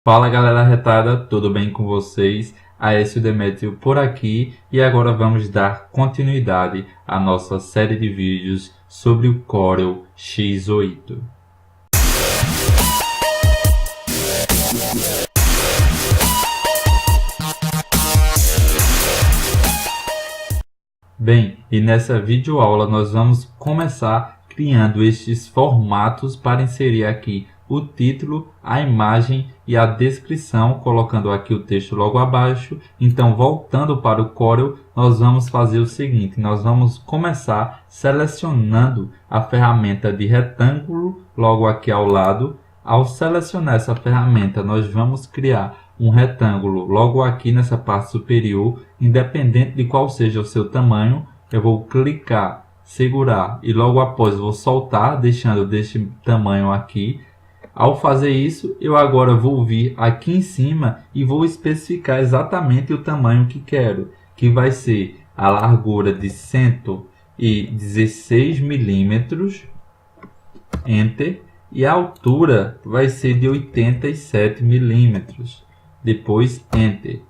Fala galera retada, tudo bem com vocês? Aécio Demétrio por aqui e agora vamos dar continuidade à nossa série de vídeos sobre o Corel X8. Bem, e nessa videoaula nós vamos começar criando estes formatos para inserir aqui o título, a imagem e a descrição, colocando aqui o texto logo abaixo. Então, voltando para o Corel, nós vamos fazer o seguinte, nós vamos começar selecionando a ferramenta de retângulo logo aqui ao lado. Ao selecionar essa ferramenta, nós vamos criar um retângulo logo aqui nessa parte superior, independente de qual seja o seu tamanho. Eu vou clicar, segurar e logo após vou soltar, deixando deste tamanho aqui. Ao fazer isso, eu agora vou vir aqui em cima e vou especificar exatamente o tamanho que quero, que vai ser a largura de 116 milímetros, Enter, e a altura vai ser de 87 milímetros. Depois Enter.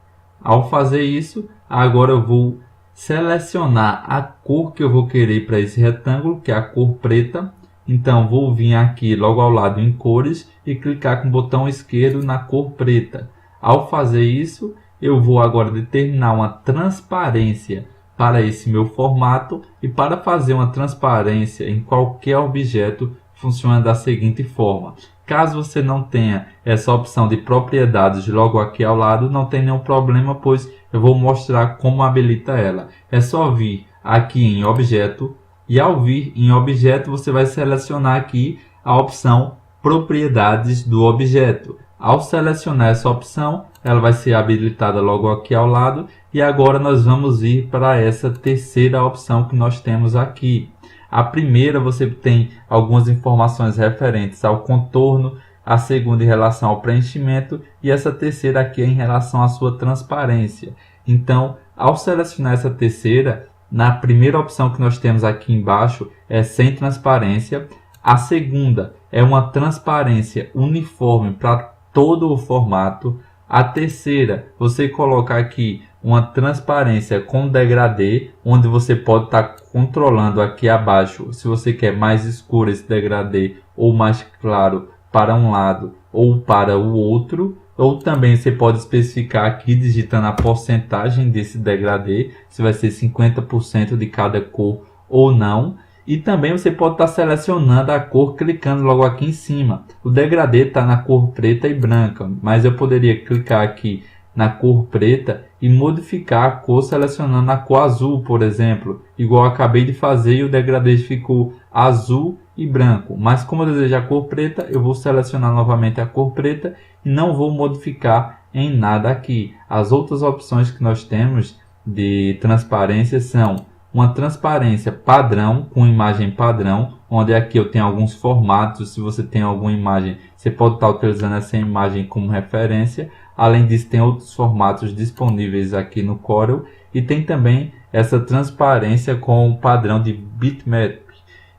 Ao fazer isso, agora eu vou selecionar a cor que eu vou querer para esse retângulo, que é a cor preta. Então vou vir aqui logo ao lado em cores e clicar com o botão esquerdo na cor preta. Ao fazer isso, eu vou agora determinar uma transparência para esse meu formato, e para fazer uma transparência em qualquer objeto funciona da seguinte forma. Caso você não tenha essa opção de propriedades logo aqui ao lado, não tem nenhum problema, pois eu vou mostrar como habilita ela. É só vir aqui em objeto, e ao vir em objeto você vai selecionar aqui a opção propriedades do objeto. Ao selecionar essa opção, ela vai ser habilitada logo aqui ao lado, e agora nós vamos ir para essa terceira opção que nós temos aqui. A primeira você tem algumas informações referentes ao contorno, a segunda em relação ao preenchimento e essa terceira aqui é em relação à sua transparência. Então, ao selecionar essa terceira, na primeira opção que nós temos aqui embaixo é sem transparência. A segunda é uma transparência uniforme para todo o formato. A terceira, você coloca aqui uma transparência com degradê, onde você pode estar controlando aqui abaixo se você quer mais escuro esse degradê ou mais claro para um lado ou para o outro. Ou também você pode especificar aqui digitando a porcentagem desse degradê, se vai ser 50% de cada cor ou não. E também você pode estar selecionando a cor clicando logo aqui em cima. O degradê está na cor preta e branca, mas eu poderia clicar aqui na cor preta e modificar a cor selecionando a cor azul, por exemplo. Igual eu acabei de fazer e o degradê ficou azul e branco. Mas como eu desejo a cor preta, eu vou selecionar novamente a cor preta e não vou modificar em nada aqui. As outras opções que nós temos de transparência são uma transparência padrão, com imagem padrão, onde aqui eu tenho alguns formatos. Se você tem alguma imagem, você pode estar utilizando essa imagem como referência. Além disso, tem outros formatos disponíveis aqui no Corel. E tem também essa transparência com o padrão de bitmap,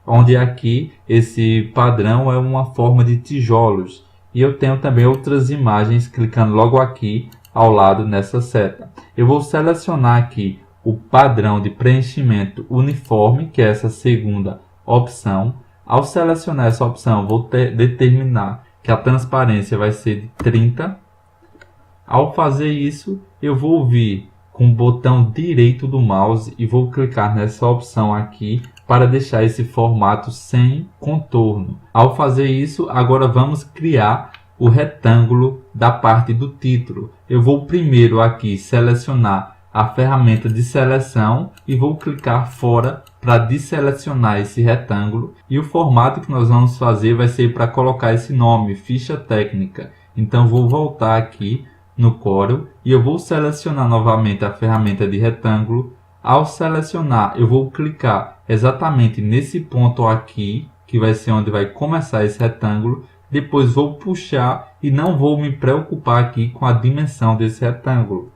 onde aqui esse padrão é uma forma de tijolos. E eu tenho também outras imagens clicando logo aqui ao lado nessa seta. Eu vou selecionar aqui o padrão de preenchimento uniforme, que é essa segunda opção. Ao selecionar essa opção, vou determinar que a transparência vai ser de 30. Ao fazer isso, eu vou vir com o botão direito do mouse e vou clicar nessa opção aqui para deixar esse formato sem contorno. Ao fazer isso, agora vamos criar o retângulo da parte do título. Eu vou primeiro aqui selecionar a ferramenta de seleção e vou clicar fora para desselecionar esse retângulo. E o formato que nós vamos fazer vai ser para colocar esse nome, ficha técnica. Então vou voltar aqui no Corel e eu vou selecionar novamente a ferramenta de retângulo. Ao selecionar, eu vou clicar exatamente nesse ponto aqui, que vai ser onde vai começar esse retângulo. Depois vou puxar e não vou me preocupar aqui com a dimensão desse retângulo.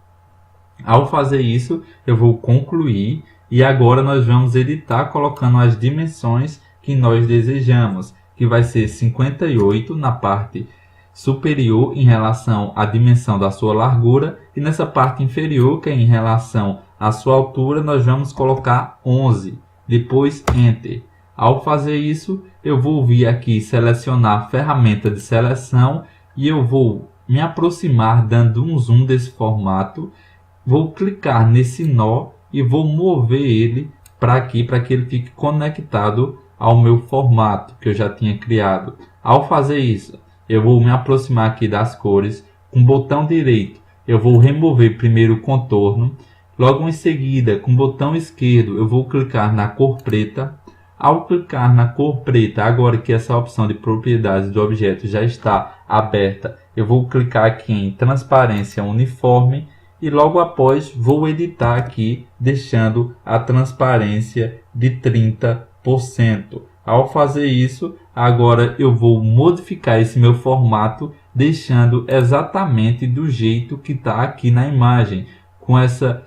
Ao fazer isso, eu vou concluir e agora nós vamos editar colocando as dimensões que nós desejamos, que vai ser 58 na parte superior em relação à dimensão da sua largura e nessa parte inferior, que é em relação à sua altura, nós vamos colocar 11. Depois Enter. Ao fazer isso, eu vou vir aqui selecionar a ferramenta de seleção e eu vou me aproximar dando um zoom desse formato. Vou clicar nesse nó e vou mover ele para aqui, para que ele fique conectado ao meu formato que eu já tinha criado. Ao fazer isso, eu vou me aproximar aqui das cores. Com o botão direito, eu vou remover primeiro o contorno. Logo em seguida, com o botão esquerdo, eu vou clicar na cor preta. Ao clicar na cor preta, agora que essa opção de propriedades do objeto já está aberta, eu vou clicar aqui em transparência uniforme e logo após vou editar aqui, deixando a transparência de 30%. Ao fazer isso, agora eu vou modificar esse meu formato, deixando exatamente do jeito que está aqui na imagem, com essa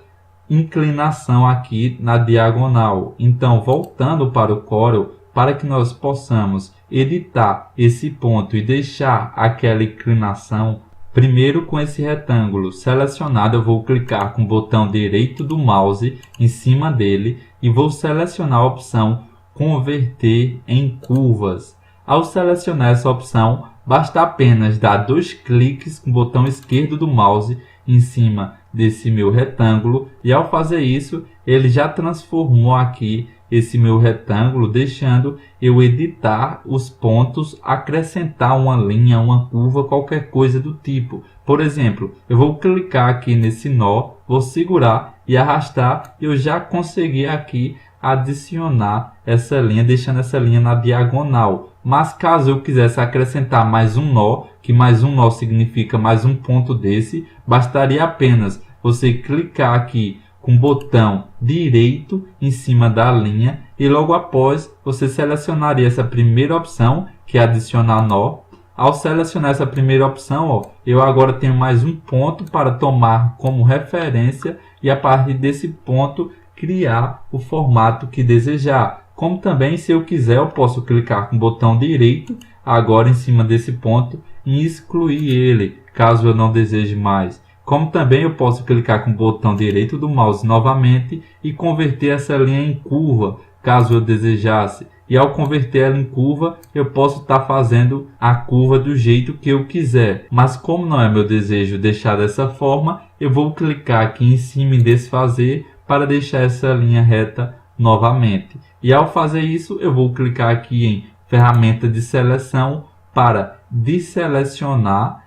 inclinação aqui na diagonal. Então, voltando para o Corel, para que nós possamos editar esse ponto e deixar aquela inclinação, primeiro com esse retângulo selecionado, eu vou clicar com o botão direito do mouse em cima dele e vou selecionar a opção Converter em curvas. Ao selecionar essa opção, basta apenas dar 2 cliques com o botão esquerdo do mouse em cima desse meu retângulo e ao fazer isso, ele já transformou aqui esse meu retângulo, deixando eu editar os pontos, acrescentar uma linha, uma curva, qualquer coisa do tipo. Por exemplo, eu vou clicar aqui nesse nó, vou segurar e arrastar, eu já consegui aqui adicionar essa linha, deixando essa linha na diagonal. Mas caso eu quisesse acrescentar mais um nó, que mais um nó significa mais um ponto desse, bastaria apenas você clicar aqui com o botão direito em cima da linha e logo após você selecionaria essa primeira opção, que é adicionar nó. Ao selecionar essa primeira opção, eu agora tenho mais um ponto para tomar como referência e a partir desse ponto criar o formato que desejar. Como também, se eu quiser, eu posso clicar com o botão direito agora em cima desse ponto e excluir ele, caso eu não deseje mais. Como também eu posso clicar com o botão direito do mouse novamente e converter essa linha em curva, caso eu desejasse. E ao converter ela em curva, eu posso estar fazendo a curva do jeito que eu quiser. Mas como não é meu desejo deixar dessa forma, eu vou clicar aqui em cima em desfazer para deixar essa linha reta novamente. E ao fazer isso, eu vou clicar aqui em ferramenta de seleção para desselecionar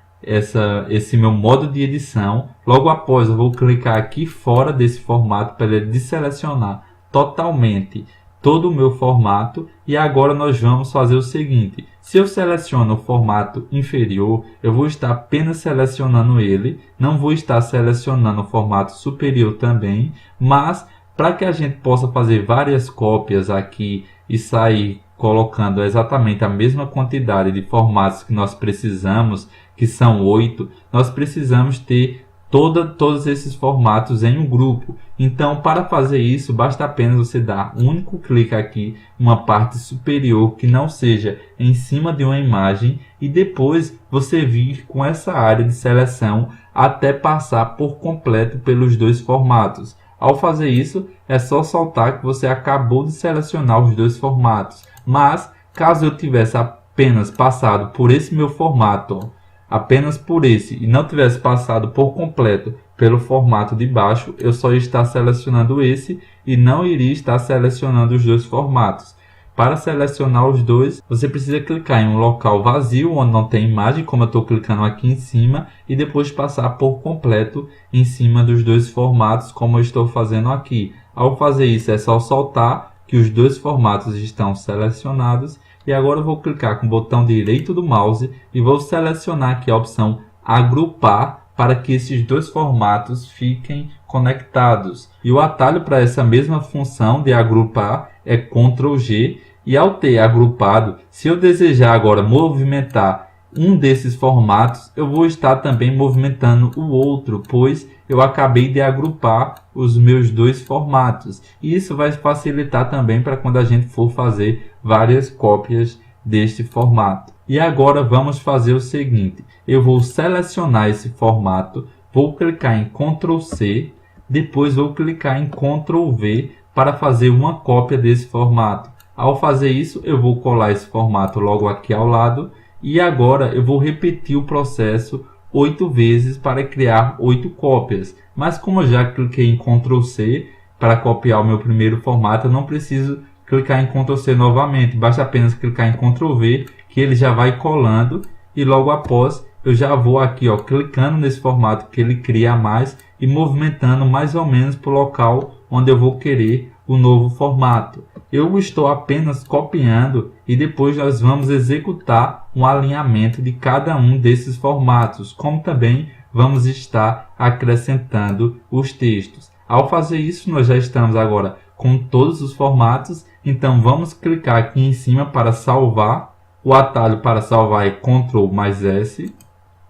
esse meu modo de edição. Logo após, eu vou clicar aqui fora desse formato para ele desselecionar totalmente todo o meu formato. E agora nós vamos fazer o seguinte: se eu seleciono o formato inferior, eu vou estar apenas selecionando ele, não vou estar selecionando o formato superior também, mas para que a gente possa fazer várias cópias aqui e sair colocando exatamente a mesma quantidade de formatos que nós precisamos, que são 8, nós precisamos ter todos esses formatos em um grupo. Então, para fazer isso, basta apenas você dar um único clique aqui, uma parte superior que não seja em cima de uma imagem, e depois você vir com essa área de seleção até passar por completo pelos dois formatos. Ao fazer isso, é só saltar que você acabou de selecionar os dois formatos. Mas, caso eu tivesse apenas passado por esse meu formato, apenas por esse, e não tivesse passado por completo pelo formato de baixo, eu só ia estar selecionando esse e não iria estar selecionando os dois formatos. Para selecionar os dois, você precisa clicar em um local vazio, onde não tem imagem, como eu estou clicando aqui em cima, e depois passar por completo em cima dos dois formatos, como eu estou fazendo aqui. Ao fazer isso, é só soltar que os dois formatos estão selecionados. E agora eu vou clicar com o botão direito do mouse e vou selecionar aqui a opção agrupar para que esses dois formatos fiquem conectados. E o atalho para essa mesma função de agrupar é Ctrl G. E ao ter agrupado, se eu desejar agora movimentar um desses formatos, eu vou estar também movimentando o outro, pois eu acabei de agrupar os meus dois formatos. E isso vai facilitar também para quando a gente for fazer várias cópias deste formato. E agora vamos fazer o seguinte, eu vou selecionar esse formato, vou clicar em Ctrl C, depois vou clicar em Ctrl V para fazer uma cópia desse formato. Ao fazer isso, eu vou colar esse formato logo aqui ao lado e agora eu vou repetir o processo 8 vezes para criar 8 cópias. Mas como eu já cliquei em Ctrl C para copiar o meu primeiro formato, eu não preciso clicar em Ctrl C novamente, basta apenas clicar em Ctrl V que ele já vai colando e logo após eu já vou aqui clicando nesse formato que ele cria mais e movimentando mais ou menos para o local onde eu vou querer o novo formato. Eu estou apenas copiando e depois nós vamos executar um alinhamento de cada um desses formatos, como também vamos estar acrescentando os textos. Ao fazer isso, nós já estamos agora com todos os formatos, então vamos clicar aqui em cima para salvar. O atalho para salvar é Ctrl mais S.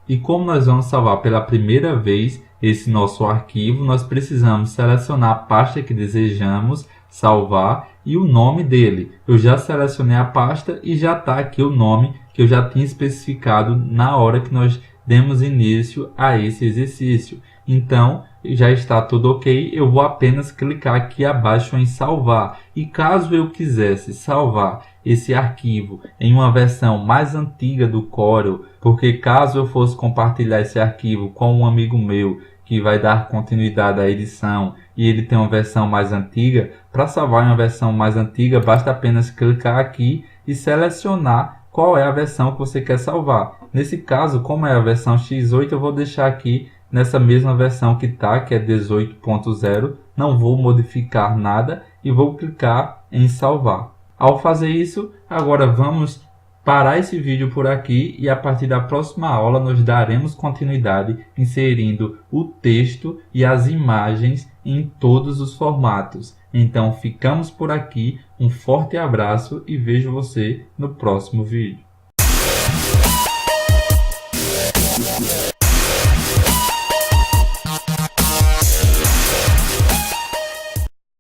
E como nós vamos salvar pela primeira vez esse nosso arquivo, nós precisamos selecionar a pasta que desejamos salvar e o nome dele. Eu já selecionei a pasta e já está aqui o nome que eu já tinha especificado na hora que nós demos início a esse exercício. Então, já está tudo ok, eu vou apenas clicar aqui abaixo em salvar. E caso eu quisesse salvar esse arquivo em uma versão mais antiga do Corel, porque caso eu fosse compartilhar esse arquivo com um amigo meu que vai dar continuidade à edição e ele tem uma versão mais antiga, para salvar em uma versão mais antiga basta apenas clicar aqui e selecionar qual é a versão que você quer salvar. Nesse caso, como é a versão X8, eu vou deixar aqui nessa mesma versão que está, que é 18.0, não vou modificar nada e vou clicar em salvar. Ao fazer isso, agora vamos parar esse vídeo por aqui e a partir da próxima aula nós daremos continuidade inserindo o texto e as imagens em todos os formatos. Então ficamos por aqui, um forte abraço e vejo você no próximo vídeo.